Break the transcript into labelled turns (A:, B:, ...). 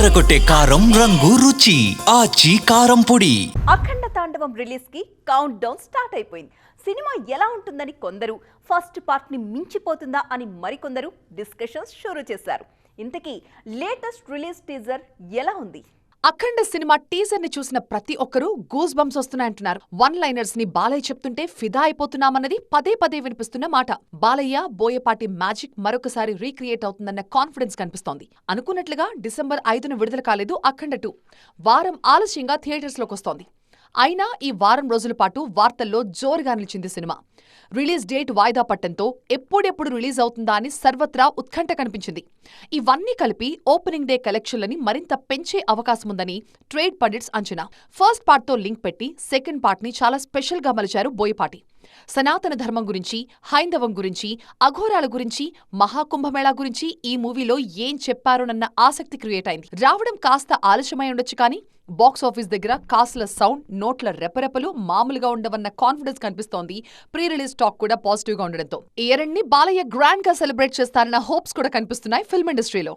A: అదరగొట్టే కారం రంగు రుచి ఆచి కారం పొడి.
B: అఖండ తాండవం రిలీజ్ కి కౌంట్ డౌన్ స్టార్ట్ అయిపోయింది. సినిమా ఎలా ఉంటుందని కొందరు, ఫస్ట్ పార్ట్ ని మించిపోతుందా అని మరికొందరు డిస్కషన్స్ షురూ చేశారు. ఇంతకీ లేటెస్ట్ రిలీజ్ టీజర్ ఎలా ఉంది?
C: అఖండ సినిమా టీజర్ ని చూసిన ప్రతి ఒక్కరూ గూస్ బంప్స్ వస్తున్నాయంటున్నారు. వన్ లైనర్స్ ని బాలయ్య చెప్తుంటే ఫిదా అయిపోతున్నామన్నది పదే పదే వినిపిస్తున్న మాట. బాలయ్య బోయపాటి మ్యాజిక్ మరొకసారి రీక్రియేట్ అవుతుందన్న కాన్ఫిడెన్స్ కనిపిస్తోంది. అనుకున్నట్లుగా డిసెంబర్ 5న విడుదల కాలేదు అఖండ 2. వారం ఆలస్యంగా థియేటర్స్ లోకొస్తోంది. అయినా ఈ వారం రోజుల పాటు వార్తల్లో జోరుగా నిలిచింది సినిమా. రిలీజ్ డేట్ వాయిదా పట్టంతో ఎప్పుడెప్పుడు రిలీజ్ అవుతుందా అని సర్వత్రా ఉత్కంఠ కనిపించింది. ఇవన్నీ కలిపి ఓపెనింగ్ డే కలెక్షన్లని మరింత పెంచే అవకాశముందని ట్రేడ్ పండిట్స్ అంచనా. ఫస్ట్ పార్ట్తో లింక్ పెట్టి సెకండ్ పార్ట్ని చాలా స్పెషల్గా మలిచారు బోయపాటి. సనాతన ధర్మం గురించి, హైందవం గురించి, అఘోరాల గురించి, మహాకుంభమేళా గురించి ఈ మూవీలో ఏం చెప్పారోనన్న ఆసక్తి క్రియేట్ అయింది. రావడం కాస్త ఆలస్యమై ఉండొచ్చు కానీ బాక్సాఫీస్ దగ్గర కాసుల సౌండ్, నోట్ల రెపరెపలు మామూలుగా ఉండవన్న కాన్ఫిడెన్స్ కనిపిస్తోంది. ప్రీ రిలీజ్ టాక్ కూడా పాజిటివ్ గా ఉండడంతో ఈ ఇయర్ ని బాలయ్య గ్రాండ్ గా సెలబ్రేట్ చేస్తారన్న హోప్స్ కూడా కనిపిస్తున్నాయి ఫిల్మ్ ఇండస్ట్రీలో.